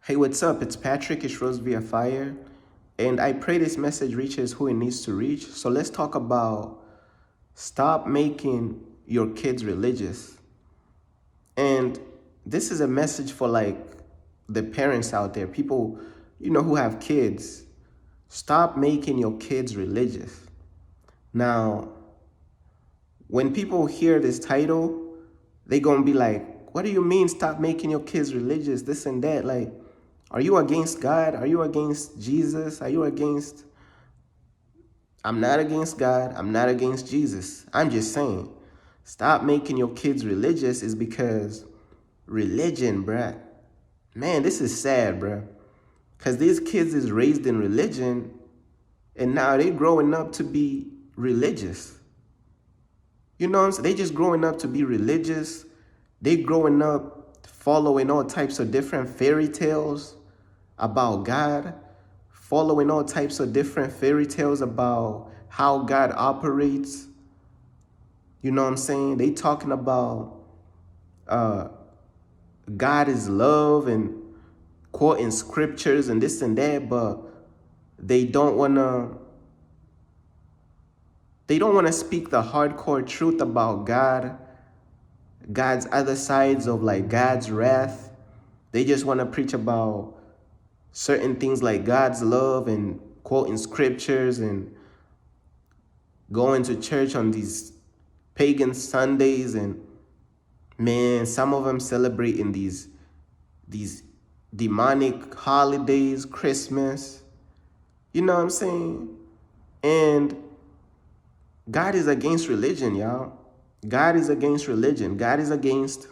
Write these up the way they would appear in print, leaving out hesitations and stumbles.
Hey, what's up? It's Patrick. It's Rose via Fire. And I pray this message reaches who it needs to reach. So let's talk about stop making your kids religious. And this is a message for like the parents out there, people, who have kids. Stop making your kids religious. Now, when people hear this title, they gonna be like, what do you mean stop making your kids religious, this and that? Like, are you against God? Are you against Jesus? Are you against... I'm not against God. I'm not against Jesus. I'm just saying, stop making your kids religious is because religion, bruh. Man, this is sad, bruh. Because these kids is raised in religion and now they growing up to be religious. You know what I'm saying? They just growing up to be religious. They growing up following all types of different fairy tales about God, following all types of different fairy tales about how God operates. You know what I'm saying? They talking about uh, God is love and quoting scriptures and this and that, but they don't wanna speak the hardcore truth about God, God's other sides of like God's wrath. They just want to preach about certain things like God's love and quoting scriptures and going to church on these pagan Sundays. And man, some of them celebrating these demonic holidays, Christmas. You know what I'm saying? And God is against religion, y'all. God is against religion. God is against...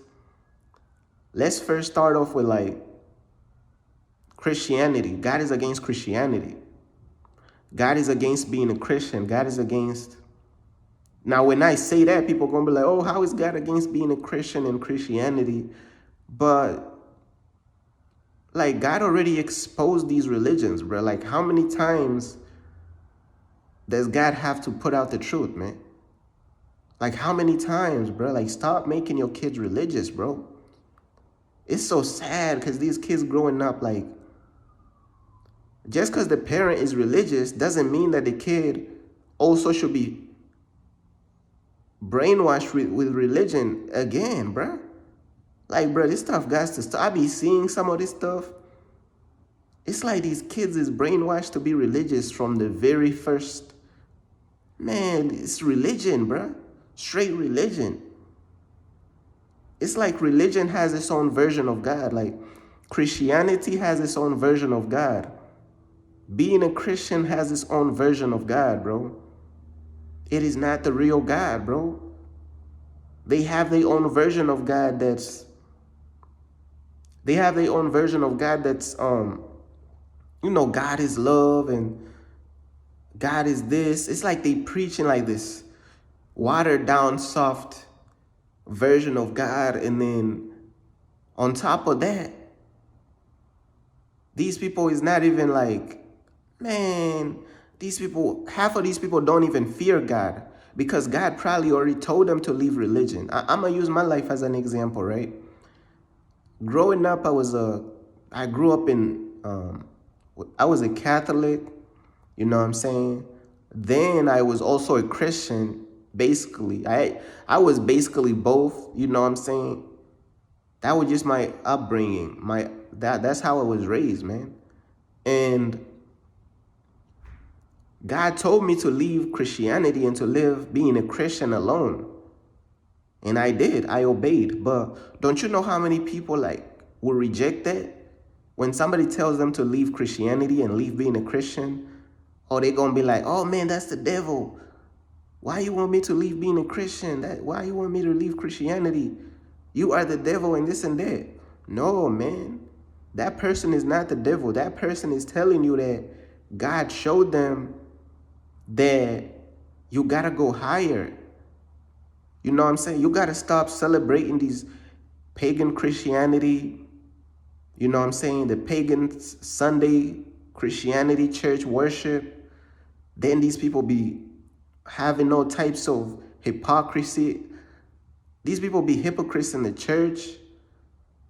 Let's first start off with like Christianity. God is against Christianity. God is against being a Christian. God is against... Now, when I say that, people are going to be like, oh, how is God against being a Christian and Christianity? But like God already exposed these religions, bro. Like how many times does God have to put out the truth, man? Like how many times, bro? Like stop making your kids religious, bro. It's so sad because these kids growing up, like, just because the parent is religious doesn't mean that the kid also should be brainwashed with religion again, bro. Like, bro, this stuff got to stop. I be seeing some of this stuff. It's like these kids is brainwashed to be religious from the very first... Man, it's religion, bro. Straight religion. It's like religion has its own version of God. Like Christianity has its own version of God. Being a Christian has its own version of God, bro. It is not the real God, bro. They have their own version of God that's... They have their own version of God that's, God is love and God is this. It's like they preaching like this watered down, soft version of God. And then on top of that, these people is not even like, man, these people, half of these people don't even fear God because God probably already told them to leave religion. I'm going to use my life as an example, right? Growing up, I grew up in, I was a Catholic, you know what I'm saying? Then I was also a Christian, basically. I was basically both, you know what I'm saying? That was just my upbringing. That's how I was raised, man. And God told me to leave Christianity and to live being a Christian alone. And I did. I obeyed. But don't you know how many people like will reject that? When somebody tells them to leave Christianity and leave being a Christian, or they gonna be like, oh man, that's the devil. Why you want me to leave being a Christian? Why you want me to leave Christianity? You are the devil and this and that. No, man. That person is not the devil. That person is telling you that God showed them that you gotta go higher. You know what I'm saying? You gotta stop celebrating these pagan Christianity. You know what I'm saying? The pagan Sunday Christianity church worship. Then these people be having all types of hypocrisy. These people be hypocrites in the church.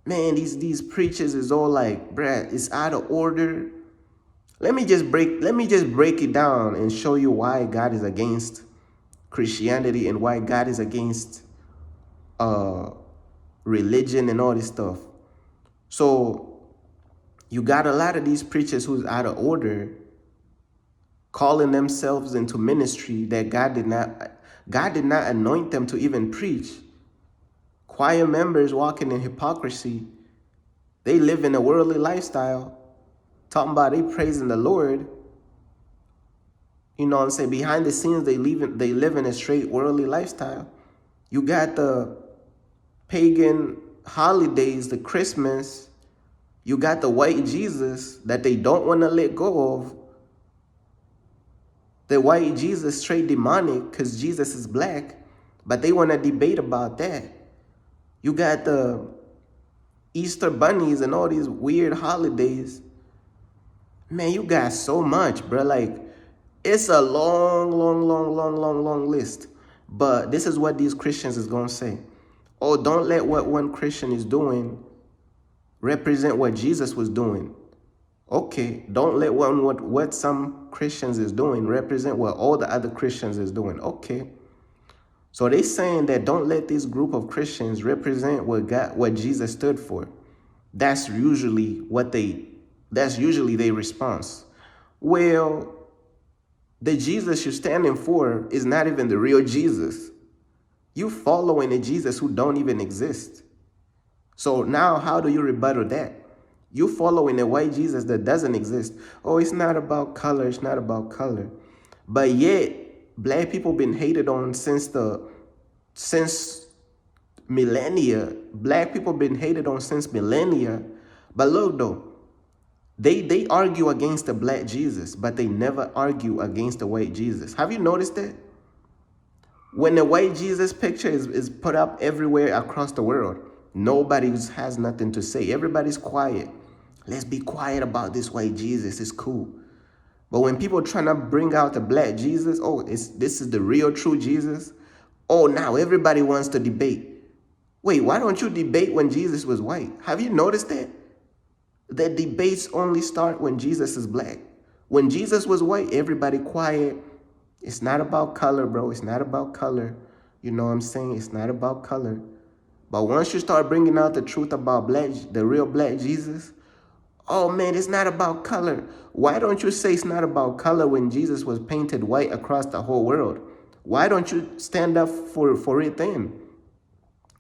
Man, these preachers is all like, bruh, it's out of order. Let me just break it down and show you why God is against Christianity and why God is against uh religion and all this stuff. So you got a lot of these preachers who's out of order calling themselves into ministry that God did not anoint them to even preach. Choir members walking in hypocrisy. They live in a worldly lifestyle, talking about they praising the Lord. You know what I'm saying? Behind the scenes, they live in a straight worldly lifestyle. You got the pagan holidays, the Christmas. You got the white Jesus that they don't want to let go of. The white Jesus straight demonic because Jesus is black, but they want to debate about that. You got the Easter bunnies and all these weird holidays. Man, you got so much, bro. Like, it's a long list. But this is what these Christians is going to say. Oh, don't let what one Christian is doing represent what Jesus was doing. Okay, don't let what some Christians is doing represent what all the other Christians is doing. Okay. So they saying that don't let this group of Christians represent what Jesus stood for. That's usually their response. Well, the Jesus you're standing for is not even the real Jesus. You following a Jesus who don't even exist. So now how do you rebuttal that? You following a white Jesus that doesn't exist. Oh, it's not about color. It's not about color. But yet, black people been hated on since millennia. Black people been hated on since millennia. But look though, they argue against the black Jesus, but they never argue against the white Jesus. Have you noticed that? When the white Jesus picture is put up everywhere across the world, nobody has nothing to say. Everybody's quiet. Let's be quiet about this white Jesus. It's cool. But when people trying to bring out the black Jesus, oh, this is the real true Jesus. Oh, now everybody wants to debate. Wait, why don't you debate when Jesus was white? Have you noticed that? That debates only start when Jesus is black. When Jesus was white, everybody quiet. It's not about color, bro. It's not about color. You know what I'm saying? It's not about color. But once you start bringing out the truth about the real black Jesus, oh man, it's not about color. Why don't you say it's not about color when Jesus was painted white across the whole world? Why don't you stand up for it then?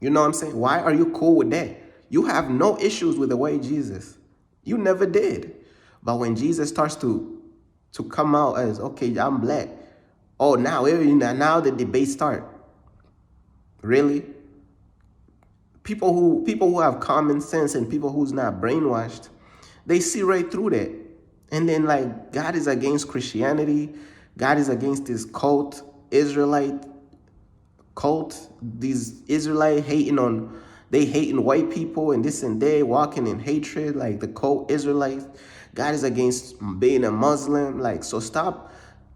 You know what I'm saying? Why are you cool with that? You have no issues with the white Jesus. You never did. But when Jesus starts to come out as, okay, I'm black. Oh, now the debate start. Really? People who have common sense and people who's not brainwashed, they see right through that. And then like God is against Christianity. God is against this Israelite cult. These Israelite hating white people and this and that, walking in hatred like the cult Israelites. God is against being a Muslim. Like, so stop,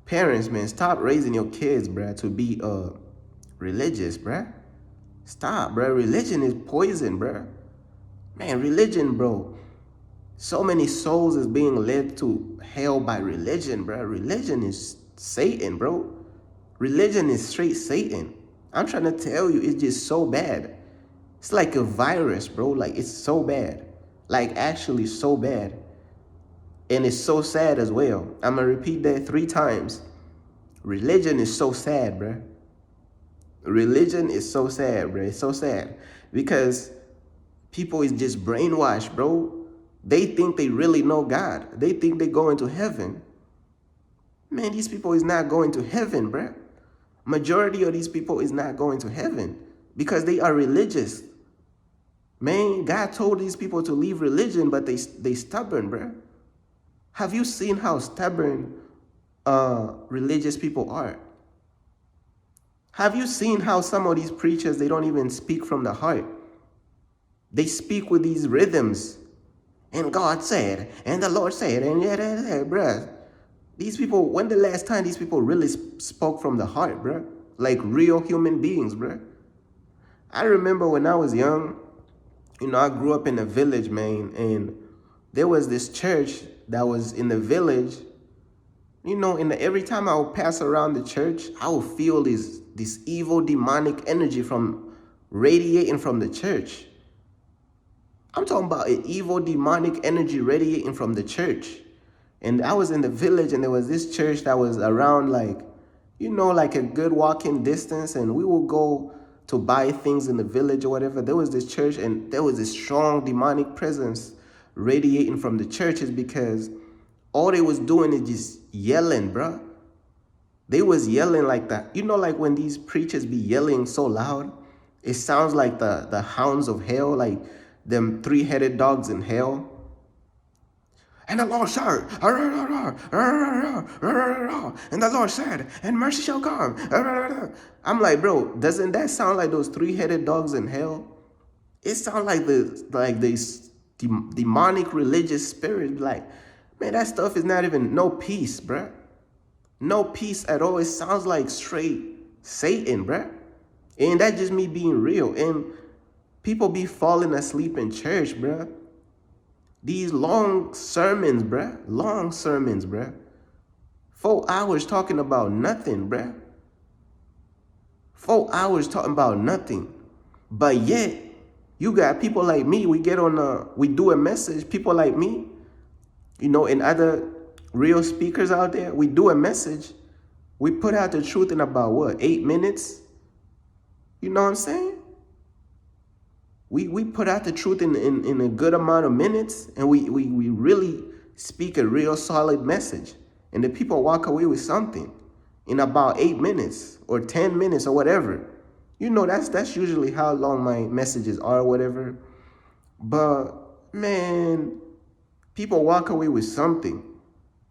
parents, man, stop raising your kids, bruh, to be religious, bruh. Stop, bruh. Religion is poison, bruh. Man, religion, bro. So many souls is being led to hell by religion, bro. Religion is Satan, bro. Religion is straight Satan. I'm trying to tell you, it's just so bad. It's like a virus, bro. Like, it's so bad. Like, actually so bad. And it's so sad as well. I'm going to repeat that 3 times. Religion is so sad, bro. Religion is so sad, bro. It's so sad. Because people is just brainwashed, bro. They think they really know God. They think they going to heaven. Man, these people is not going to heaven, bruh. Majority of these people is not going to heaven because they are religious. Man, God told these people to leave religion, but they stubborn, bruh. Have you seen how stubborn religious people are? Have you seen how some of these preachers, they don't even speak from the heart? They speak with these rhythms. And God said, and the Lord said, and bruh. These people, when the last time these people really spoke from the heart, bruh? Like real human beings, bruh. I remember when I was young, You know, I grew up in a village, man, and there was this church that was in the village. You know, every time I would pass around the church, I would feel this evil demonic energy from radiating from the church. I'm talking about an evil demonic energy radiating from the church. And I was in the village, and there was this church that was around, like, you know, like a good walking distance, and we would go to buy things in the village or whatever. There was this church, and there was this strong demonic presence radiating from the churches, because all they was doing is just yelling, bruh. They was yelling like that. You know, like when these preachers be yelling so loud, it sounds like the hounds of hell, like them three-headed dogs in hell. And the Lord said, and the Lord said, and mercy shall come. I'm like, bro, doesn't that sound like those three-headed dogs in hell? It sounds like this demonic religious spirit. Like, man, that stuff is not even no peace, bruh. No peace at all. It sounds like straight Satan, bruh. And that's just me being real. And people be falling asleep in church, bruh. These long sermons, bruh. Long sermons, bruh. 4 hours talking about nothing, bruh. 4 hours talking about nothing. But yet, you got people like me, we do a message, people like me, you know, and other real speakers out there, we do a message. We put out the truth in about, what, 8 minutes? You know what I'm saying? We put out the truth in a good amount of minutes, and we really speak a real solid message. And the people walk away with something in about 8 minutes or 10 minutes or whatever. You know, that's usually how long my messages are or whatever. But, man, people walk away with something.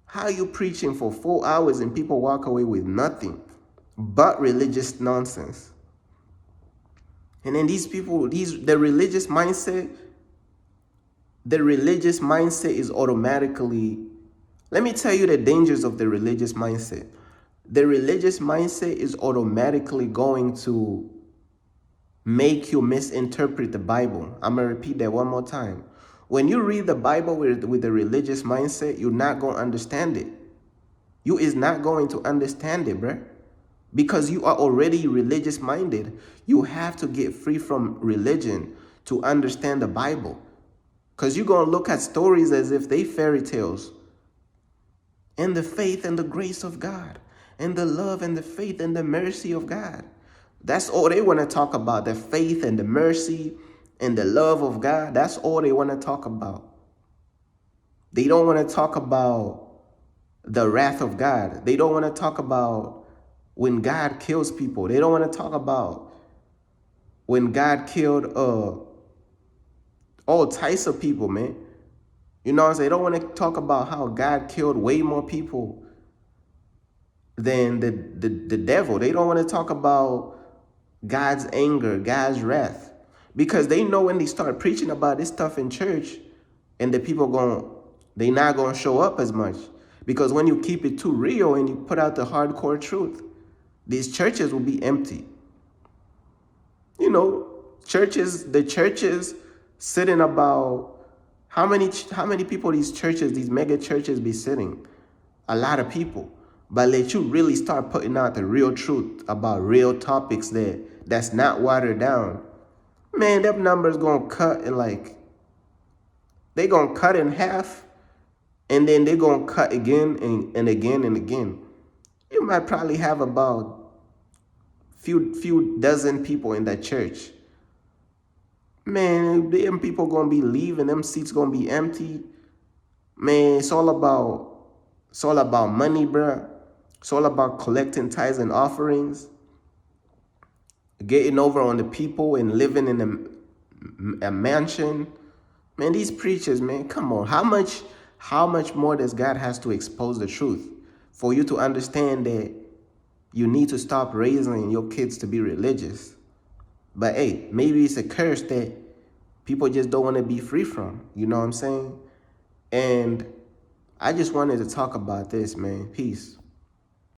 How are you preaching for 4 hours and people walk away with nothing but religious nonsense? And then these people, the religious mindset is automatically, let me tell you the dangers of the religious mindset. The religious mindset is automatically going to make you misinterpret the Bible. I'm going to repeat that one more time. When you read the Bible with a religious mindset, you're not going to understand it. You is not going to understand it, bruh. Because you are already religious minded. You have to get free from religion to understand the Bible. Because you're going to look at stories as if they fairy tales. And the faith and the grace of God. And the love and the faith and the mercy of God. That's all they want to talk about. The faith and the mercy and the love of God. That's all they want to talk about. They don't want to talk about the wrath of God. They don't want to talk about when God kills people. They don't want to talk about when God killed all types of people, man. You know what I'm saying? They don't want to talk about how God killed way more people than the devil. They don't want to talk about God's anger, God's wrath. Because they know when they start preaching about this stuff in church, and the people they not going to show up as much. Because when you keep it too real and you put out the hardcore truth, these churches will be empty. You know, the churches sitting about, how many people these churches, these mega churches be sitting? A lot of people. But let you really start putting out the real truth about real topics that's not watered down. Man, them numbers gonna cut they gonna cut in half, and then they gonna cut again and again and again. You might probably have about few dozen people in that church. Man, them people gonna be leaving, them seats gonna be empty. Man, it's all about money, bruh. It's all about collecting tithes and offerings, getting over on the people and living in a mansion. Man, these preachers, man, come on. How much more does God has to expose the truth for you to understand that you need to stop raising your kids to be religious? But hey, maybe it's a curse that people just don't want to be free from. You know what I'm saying? And I just wanted to talk about this, man. Peace.